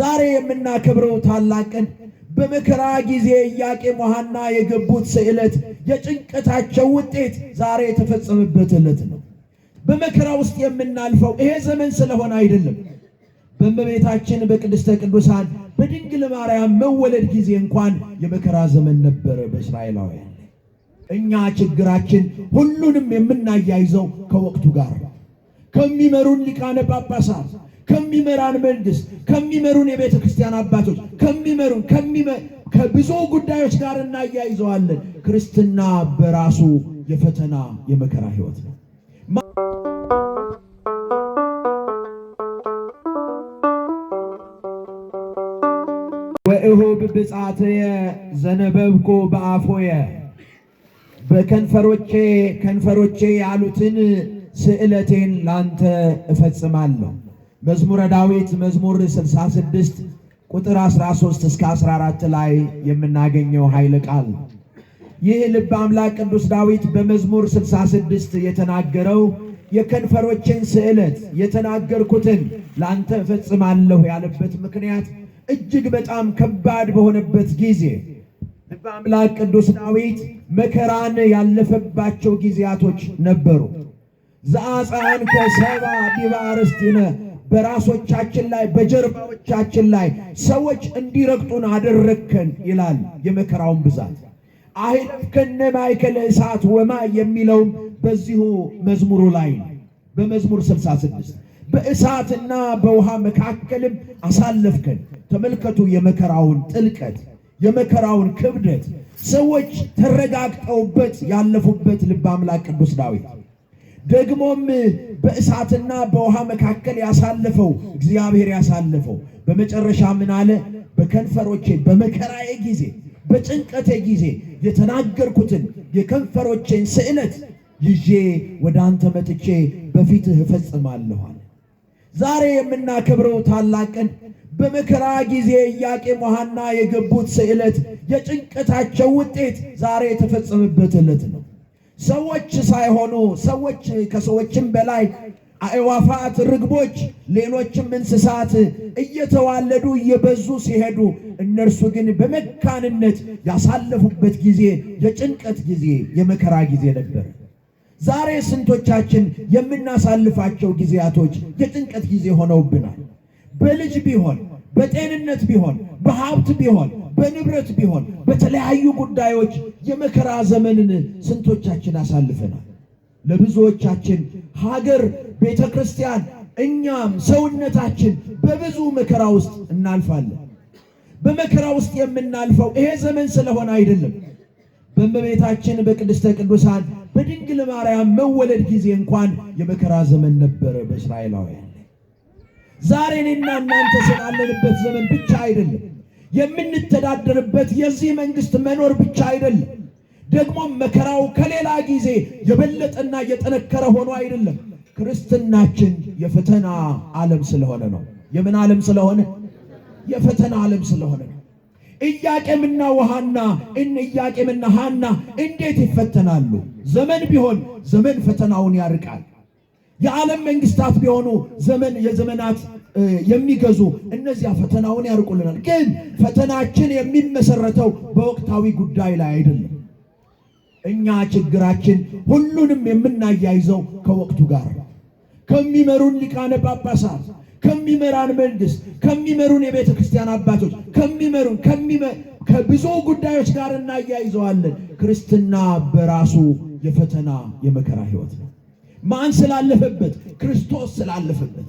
ዛሬ የምናከብረው ታላቅ ቀን በመከራ ጊዜ ኢያቄም ወሐና የገቡት ስዕለት የጭንቀታቸው ውጤት ዛሬ የተፈጸመበት ዕለት ነው። በመከራ ውስጥ የምናልፈው ይሄ ዘመን ስለሆነ አይደለም። በእመቤታችን በቅድስተ ቅዱሳን በድንግል ማርያም መወለድ ጊዜ እንኳን የመከራ ዘመን ነበረ በእስራኤላውያን። እኛ ችግራችን ሁሉንም የምናያይዘው ከወቅቱ ጋር ከሚመሩን ሊቃነ ጳጳሳት፣ ከሚመራን መንግስት፣ ከሚመሩን የቤተ ክርስቲያን አባቶች፣ ከብዙ ጉዳዮች ጋር እናያይዘዋለን። ክርስትና በራሱ የፈተና የመከራ ህይወት ነው። ወእሁብ ብጻትየ ዘነበብኩ በአፎየ በከንፈሮቼ ያሉትን ስዕለቴን ላንተ እፈጽማለሁ። መዝሙረ ዳዊት መዝሙር 66 ቁጥር 13 እስከ 14 ላይ የምናገኘው ኃይለ ቃል። ይህ ልበ አምላክ ቅዱስ ዳዊት በመዝሙር 66 የተናገረው የከንፈሮቼን ስዕለት የተናገርኩትን ላንተ እፈጽማለሁ ያለበት ምክንያት እጅግ በጣም ከባድ በሆነበት ጊዜ ልበ አምላክ ቅዱስ ዳዊት መከራን ያለፈባቸው ጊዜያቶች ነበሩ። ዘአጽአን ከሰባ ዲበ አርእስቲነ በራሶቻችን ላይ በጀርባዎቻችን ላይ ሰዎች እንዲረግጡን አደረግከን ይላል የመከራውን ብዛት። አሂለፍከነ ማእከለ እሳት ወማይ የሚለውም በዚሁ መዝሙሩ ላይ በመዝሙር 66 በእሳትና በውሃ መካከልም አሳለፍከን። ተመልከቱ የመከራውን ጥልቀት፣ የመከራውን ክብደት ሰዎች ተረጋግጠውበት ያለፉበት ልበ አምላክ ቅዱስ ዳዊት ደግሞም በእሳትና በውሃ መካከል ያሳለፈው እግዚአብሔር ያሳለፈው በመጨረሻ ምን አለ? በከንፈሮቼ በመከራዬ ጊዜ በጭንቀቴ ጊዜ የተናገርኩትን የከንፈሮቼን ስዕለት ይዤ ወደ አንተ መጥቼ በፊትህ እፈጽማለሁ አለ። ዛሬ የምናከብረው ታላቅ ቀን በመከራ ጊዜ ኢያቄም ወሐና የገቡት ስዕለት የጭንቀታቸው ውጤት ዛሬ የተፈጸመበት ዕለት ነው። ሰዎች ሳይሆኑ ሰዎች ከሰዎችም በላይ አዕዋፋት፣ ርግቦች፣ ሌሎችም እንስሳት እየተዋለዱ እየበዙ ሲሄዱ እነርሱ ግን በመካንነት ያሳለፉበት ጊዜ የጭንቀት ጊዜ የመከራ ጊዜ ነበር። ዛሬ ስንቶቻችን የምናሳልፋቸው ጊዜያቶች የጭንቀት ጊዜ ሆነውብናል። በልጅ ቢሆን፣ በጤንነት ቢሆን፣ በሀብት ቢሆን፣ በንብረት ቢሆን በተለያዩ ጉዳዮች የመከራ ዘመንን ስንቶቻችን አሳልፈናል። ለብዙዎቻችን ሀገር፣ ቤተ ክርስቲያን፣ እኛም ሰውነታችን በብዙ መከራ ውስጥ እናልፋለን። በመከራ ውስጥ የምናልፈው ይሄ ዘመን ስለሆነ አይደለም። በእመቤታችን በቅድስተ ቅዱሳን በድንግል ማርያም መወለድ ጊዜ እንኳን የመከራ ዘመን ነበረ በእስራኤላውያን። ዛሬ እኔና እናንተ ስላለንበት ዘመን ብቻ አይደለም፣ የምንተዳደርበት የዚህ መንግስት መኖር ብቻ አይደለም። ደግሞ መከራው ከሌላ ጊዜ የበለጠና የጠነከረ ሆኖ አይደለም። ክርስትናችን የፈተና ዓለም ስለሆነ ነው። የምን ዓለም ስለሆነ? የፈተና ዓለም ስለሆነ ነው። ኢያቄምና ሐና እንዴት ይፈተናሉ? ዘመን ቢሆን ዘመን ፈተናውን ያርቃል። የዓለም መንግስታት ቢሆኑ የዘመናት የሚገዙ እነዚያ ፈተናውን ያርቁልናል። ግን ፈተናችን የሚመሰረተው በወቅታዊ ጉዳይ ላይ አይደለም። እኛ ችግራችን ሁሉንም የምናያይዘው ከወቅቱ ጋር ከሚመሩን ሊቃነ ጳጳሳት፣ ከሚመራን መንግስት፣ ከሚመሩን የቤተ ክርስቲያን አባቶች፣ ከብዙ ጉዳዮች ጋር እናያይዘዋለን። ክርስትና በራሱ የፈተና የመከራ ህይወት ነው። ማን ስላለፈበት? ክርስቶስ ስላለፈበት።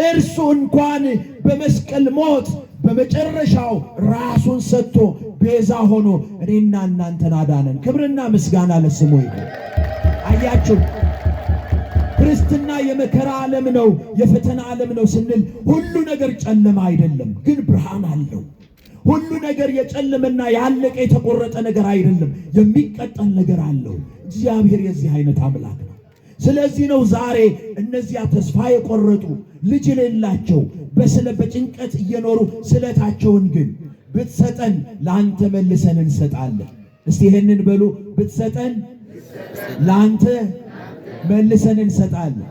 እርሱ እንኳን በመስቀል ሞት በመጨረሻው ራሱን ሰጥቶ ቤዛ ሆኖ እኔና እናንተን አዳነን። ክብርና ምስጋና ለስሙ ይሁን። አያችሁ፣ ክርስትና የመከራ ዓለም ነው፣ የፈተና ዓለም ነው ስንል ሁሉ ነገር ጨለማ አይደለም፣ ግን ብርሃን አለው። ሁሉ ነገር የጨለመና ያለቀ የተቆረጠ ነገር አይደለም፣ የሚቀጠል ነገር አለው። እግዚአብሔር የዚህ አይነት አምላክ ነው። ስለዚህ ነው ዛሬ እነዚያ ተስፋ የቆረጡ ልጅ የሌላቸው በጭንቀት እየኖሩ ስለታቸውን ግን ብትሰጠን ለአንተ መልሰን እንሰጣለን። እስቲ ይሄንን በሉ፣ ብትሰጠን ለአንተ መልሰን እንሰጣለን።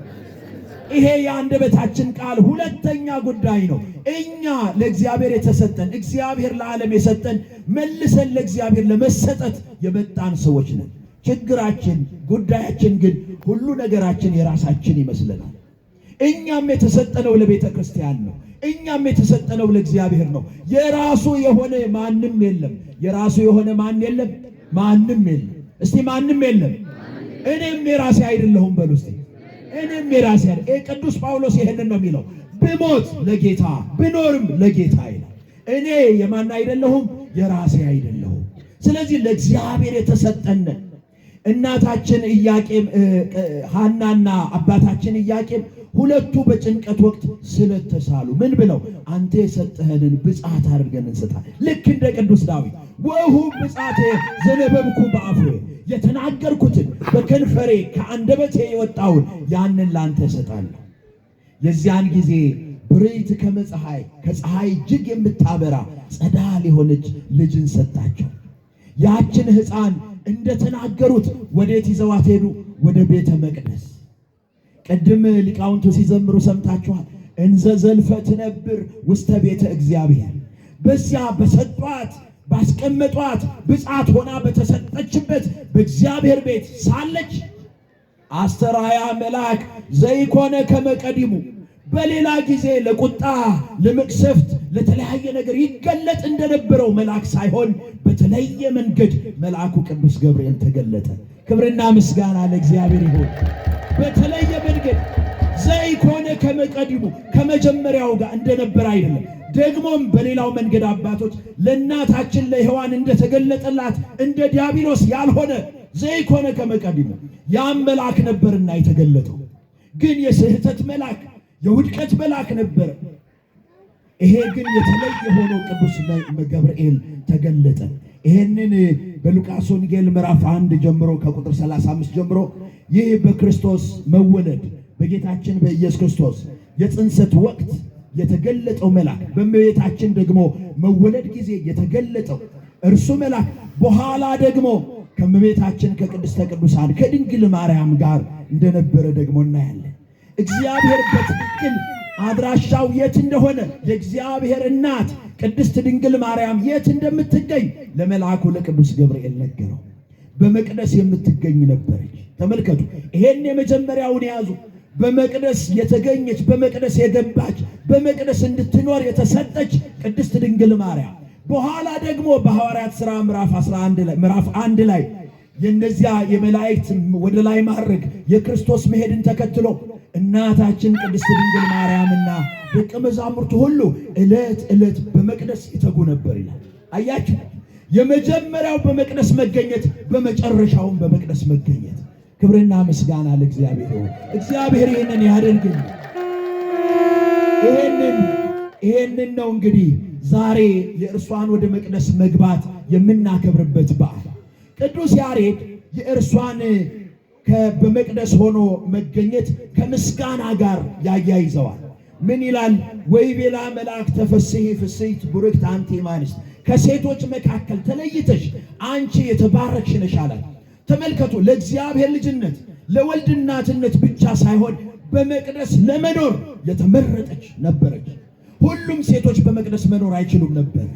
ይሄ የአንደበታችን ቃል ሁለተኛ ጉዳይ ነው። እኛ ለእግዚአብሔር የተሰጠን እግዚአብሔር ለዓለም የሰጠን መልሰን ለእግዚአብሔር ለመሰጠት የመጣን ሰዎች ነን። ችግራችን ጉዳያችን ግን ሁሉ ነገራችን የራሳችን ይመስለናል። እኛም የተሰጠነው ለቤተ ክርስቲያን ነው። እኛም የተሰጠነው ለእግዚአብሔር ነው። የራሱ የሆነ ማንም የለም። የራሱ የሆነ ማን የለም? ማንም የለም። እስቲ ማንም የለም። እኔም የራሴ አይደለሁም በሉ እስቲ። እኔም የራሴ አይደለም። ቅዱስ ጳውሎስ ይሄንን ነው የሚለው፣ ብሞት ለጌታ ብኖርም ለጌታ ይላል። እኔ የማን አይደለሁም? የራሴ አይደለሁም። ስለዚህ ለእግዚአብሔር የተሰጠን እናታችን ኢያቄም ሐናና አባታችን ኢያቄም ሁለቱ በጭንቀት ወቅት ስለተሳሉ ምን ብለው? አንተ የሰጠህንን ብፅዓት አድርገን እንሰጣለን። ልክ እንደ ቅዱስ ዳዊት ወሁ ብፅዓቴ ዘነበብኩ በአፍሬ፣ የተናገርኩትን በከንፈሬ ከአንደበቴ የወጣውን ያንን ላንተ እሰጣለሁ። የዚያን ጊዜ ብርይት ከመፀሐይ ከፀሐይ እጅግ የምታበራ ጸዳል የሆነች ልጅን ሰጣቸው። ያችን ሕፃን እንደተናገሩት ወዴት ይዘዋት ሄዱ? ወደ ቤተ መቅደስ። ቅድም ሊቃውንቱ ሲዘምሩ ሰምታችኋል። እንዘ ዘልፈ ትነብር ውስተ ቤተ እግዚአብሔር፣ በዚያ በሰጧት ባስቀመጧት ብፅዓት ሆና በተሰጠችበት በእግዚአብሔር ቤት ሳለች አስተርአያ መልአክ ዘይኮነ ከመቀዲሙ፣ በሌላ ጊዜ ለቁጣ ለመቅሰፍት ለተለያየ ነገር ይገለጥ እንደነበረው መልአክ ሳይሆን በተለየ መንገድ መልአኩ ቅዱስ ገብርኤል ተገለጠ። ክብርና ምስጋና ለእግዚአብሔር ይሁን። በተለየ መንገድ ዘይኮነ ከመቀዲሙ፣ ከመጀመሪያው ጋር እንደነበረ አይደለም። ደግሞም በሌላው መንገድ አባቶች ለእናታችን ለሔዋን እንደተገለጠላት እንደ ዲያብሎስ ያልሆነ ዘይኮነ ከመቀዲሙ፣ ያም መልአክ ነበርና የተገለጠው ግን የስህተት መልአክ የውድቀት መልአክ ነበር። ይሄ ግን የተለየ ሆኖ ቅዱስ ገብርኤል ተገለጠ። ይሄንን በሉቃስ ወንጌል ምዕራፍ 1 ጀምሮ ከቁጥር 35 ጀምሮ ይህ በክርስቶስ መወለድ በጌታችን በኢየሱስ ክርስቶስ የጽንሰት ወቅት የተገለጠው መልአክ በእመቤታችን ደግሞ መወለድ ጊዜ የተገለጠው እርሱ መልአክ በኋላ ደግሞ ከእመቤታችን ከቅድስተ ቅዱሳን ከድንግል ማርያም ጋር እንደነበረ ደግሞ እናያለን። እግዚአብሔር በትክክል አድራሻው የት እንደሆነ የእግዚአብሔር እናት ቅድስት ድንግል ማርያም የት እንደምትገኝ ለመልአኩ ለቅዱስ ገብርኤል ነገረው። በመቅደስ የምትገኝ ነበረች። ተመልከቱ፣ ይሄን የመጀመሪያውን ያዙ። በመቅደስ የተገኘች፣ በመቅደስ የገባች፣ በመቅደስ እንድትኖር የተሰጠች ቅድስት ድንግል ማርያም በኋላ ደግሞ በሐዋርያት ሥራ ምዕራፍ 1 ላይ የእነዚያ የመላእክት ወደ ላይ ማድረግ የክርስቶስ መሄድን ተከትሎ እናታችን ቅድስት ድንግል ማርያምና ደቀ መዛሙርቱ ሁሉ ዕለት ዕለት በመቅደስ ይተጉ ነበር ይላል። አያችሁ፣ የመጀመሪያው በመቅደስ መገኘት፣ በመጨረሻውም በመቅደስ መገኘት። ክብርና ምስጋና ለእግዚአብሔር ይሁን። እግዚአብሔር ይህንን ያደርግልን። ይህንን ነው እንግዲህ ዛሬ የእርሷን ወደ መቅደስ መግባት የምናከብርበት በዓል። ቅዱስ ያሬድ የእርሷን በመቅደስ ሆኖ መገኘት ከምስጋና ጋር ያያይዘዋል። ምን ይላል? ወይቤላ መልአክ ተፈሥሒ ፍሥሕት ቡርክት አንቲ እምአንስት፣ ከሴቶች መካከል ተለይተሽ አንቺ የተባረክሽ ነሽ አላት። ተመልከቱ፣ ለእግዚአብሔር ልጅነት ለወልድ እናትነት ብቻ ሳይሆን በመቅደስ ለመኖር የተመረጠች ነበረች። ሁሉም ሴቶች በመቅደስ መኖር አይችሉም ነበር።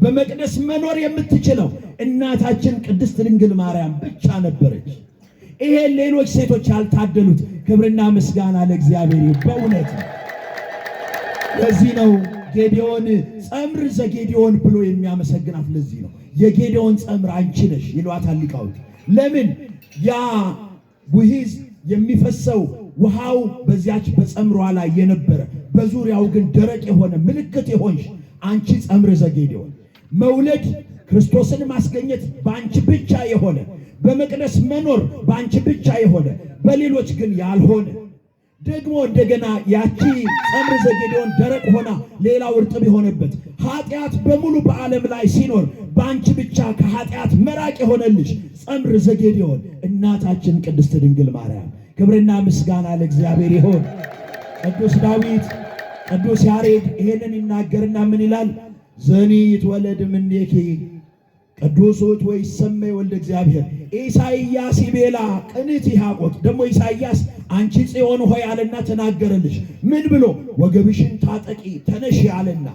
በመቅደስ መኖር የምትችለው እናታችን ቅድስት ድንግል ማርያም ብቻ ነበረች። ይሄ ሌሎች ሴቶች ያልታደሉት። ክብርና ምስጋና ለእግዚአብሔር በእውነት። ለዚህ ነው ጌዴዎን ጸምር ዘጌዴዎን ብሎ የሚያመሰግናት። ለዚህ ነው የጌዴዎን ጸምር አንቺ ነሽ ይሏታል ሊቃውንት። ለምን? ያ ውሂዝ የሚፈሰው ውሃው በዚያች በጸምሯ ላይ የነበረ በዙሪያው ግን ደረቅ የሆነ ምልክት የሆንሽ አንቺ ጸምር ዘጌዴዎን። መውለድ ክርስቶስን ማስገኘት በአንቺ ብቻ የሆነ፣ በመቅደስ መኖር በአንቺ ብቻ የሆነ፣ በሌሎች ግን ያልሆነ። ደግሞ እንደገና ያቺ ጸምር ዘጌዴዎን ደረቅ ሆና ሌላው እርጥብ የሆነበት ኃጢአት በሙሉ በዓለም ላይ ሲኖር በአንቺ ብቻ ከኃጢአት መራቅ የሆነልሽ ጸምር ዘጌዴዎን እናታችን ቅድስት ድንግል ማርያም። ክብርና ምስጋና ለእግዚአብሔር ይሁን። ቅዱስ ዳዊት ቅዱስ ያሬድ ይሄንን ይናገርና ምን ይላል? ዘኒት ወለድ እምኔኪ ቅዱስ ውእቱ ወይሰመይ ወልደ እግዚአብሔር ኢሳይያስ ይቤላ ቅንት ይሃቆት። ደግሞ ኢሳይያስ አንቺ ጽዮን ሆይ አለና ተናገረልሽ። ምን ብሎ? ወገብሽን ታጠቂ ተነሽ አለና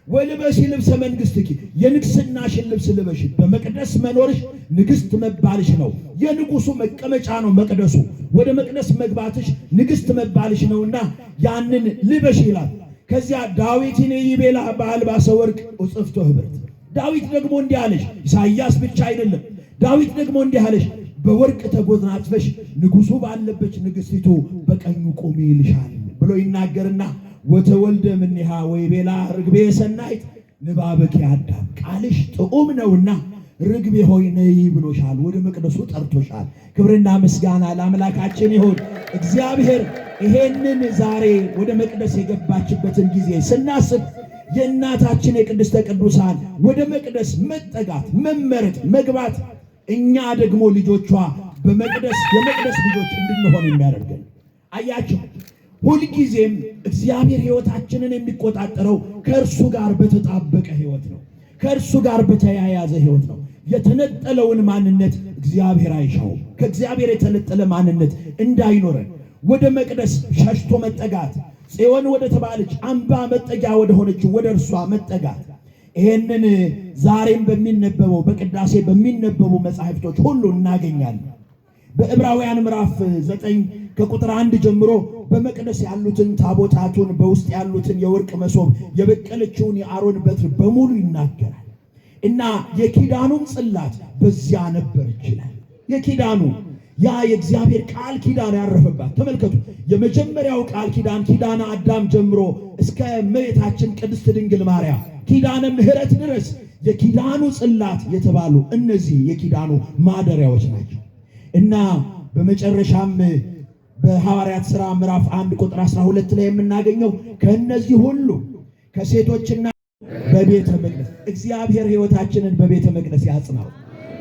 ወልበሲ ልብሰ መንግሥትኪ የንግሥናሽን ልብስ ልበሽ። በመቅደስ መኖርሽ ንግሥት መባልሽ ነው። የንጉሡ መቀመጫ ነው መቅደሱ። ወደ መቅደስ መግባትሽ ንግሥት መባልሽ ነውና ያንን ልበሽ ይላል። ከዚያ ዳዊትን ይቤላ በአልባሰ ወርቅ ወጽፍቶ ኅብረት። ዳዊት ደግሞ እንዲህ አለሽ። ኢሳይያስ ብቻ አይደለም፣ ዳዊት ደግሞ እንዲህ አለሽ፣ በወርቅ ተጎናጽፈሽ ንጉሡ ባለበት ንግሥቲቱ በቀኙ ቁሚ ይልሻል ብሎ ይናገርና ወተወልደ እምኔሃ ወይቤላ ርግቤ ሰናይት ንባብኪ አዳም፣ ቃልሽ ጥዑም ነውና ርግቤ ሆይ ነይ ብሎሻል፣ ወደ መቅደሱ ጠርቶሻል። ክብርና ምስጋና ለአምላካችን ይሁን። እግዚአብሔር ይሄንን ዛሬ ወደ መቅደስ የገባችበትን ጊዜ ስናስብ የእናታችን የቅድስተ ቅዱሳን ወደ መቅደስ መጠጋት፣ መመረጥ፣ መግባት እኛ ደግሞ ልጆቿ በመቅደስ የመቅደስ ልጆች እንድንሆን የሚያደርገን አያችሁ። ሁልጊዜም እግዚአብሔር ሕይወታችንን የሚቆጣጠረው ከእርሱ ጋር በተጣበቀ ሕይወት ነው። ከእርሱ ጋር በተያያዘ ሕይወት ነው። የተነጠለውን ማንነት እግዚአብሔር አይሻውም። ከእግዚአብሔር የተነጠለ ማንነት እንዳይኖረን ወደ መቅደስ ሸሽቶ መጠጋት፣ ጽዮን ወደ ተባለች አምባ መጠጊያ ወደ ሆነችው ወደ እርሷ መጠጋት፣ ይሄንን ዛሬም በሚነበበው በቅዳሴ በሚነበቡ መጻሕፍቶች ሁሉ እናገኛለን። በዕብራውያን ምዕራፍ 9 ከቁጥር 1 ጀምሮ በመቅደስ ያሉትን ታቦታቱን፣ በውስጥ ያሉትን የወርቅ መሶብ፣ የበቀለችውን የአሮን በትር በሙሉ ይናገራል እና የኪዳኑም ጽላት በዚያ ነበር ይችላል። የኪዳኑ ያ የእግዚአብሔር ቃል ኪዳን ያረፈባት ተመልከቱ። የመጀመሪያው ቃል ኪዳን ኪዳነ አዳም ጀምሮ እስከ እመቤታችን ቅድስት ድንግል ማርያም ኪዳነ ምሕረት ድረስ የኪዳኑ ጽላት የተባሉ እነዚህ የኪዳኑ ማደሪያዎች ናቸው እና በመጨረሻም በሐዋርያት ሥራ ምዕራፍ 1 ቁጥር 12 ላይ የምናገኘው ከእነዚህ ሁሉ ከሴቶችና በቤተ መቅደስ እግዚአብሔር ሕይወታችንን በቤተ መቅደስ ያጽናው።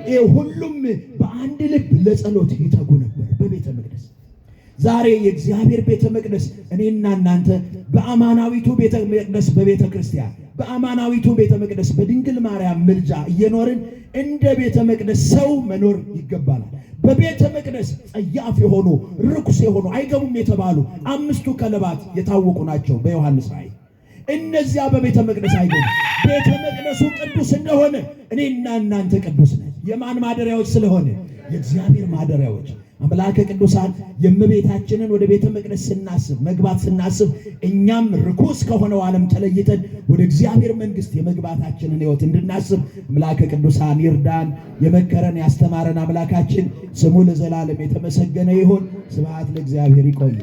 ይህ ሁሉም በአንድ ልብ ለጸሎት ይተጉ ነበር በቤተ መቅደስ። ዛሬ የእግዚአብሔር ቤተ መቅደስ እኔና እናንተ በአማናዊቱ ቤተ መቅደስ በቤተ ክርስቲያን በአማናዊቱ ቤተ መቅደስ በድንግል ማርያም ምልጃ እየኖርን እንደ ቤተ መቅደስ ሰው መኖር ይገባናል። በቤተ መቅደስ ጸያፍ የሆኑ ርኩስ የሆኑ አይገቡም የተባሉ 5ቱ ከለባት የታወቁ ናቸው በዮሐንስ ራእይ። እነዚያ በቤተ መቅደስ አይገቡም። ቤተ መቅደሱ ቅዱስ እንደሆነ እኔና እናንተ ቅዱስ ነን። የማን ማደሪያዎች ስለሆነ? የእግዚአብሔር ማደሪያዎች። አምላከ ቅዱሳን የእመቤታችንን ወደ ቤተ መቅደስ ስናስብ መግባት ስናስብ እኛም ርኩስ ከሆነው ዓለም ተለይተን ወደ እግዚአብሔር መንግሥት የመግባታችንን ሕይወት እንድናስብ አምላከ ቅዱሳን ይርዳን። የመከረን ያስተማረን አምላካችን ስሙ ለዘላለም የተመሰገነ ይሁን። ስብሐት ለእግዚአብሔር። ይቆይ።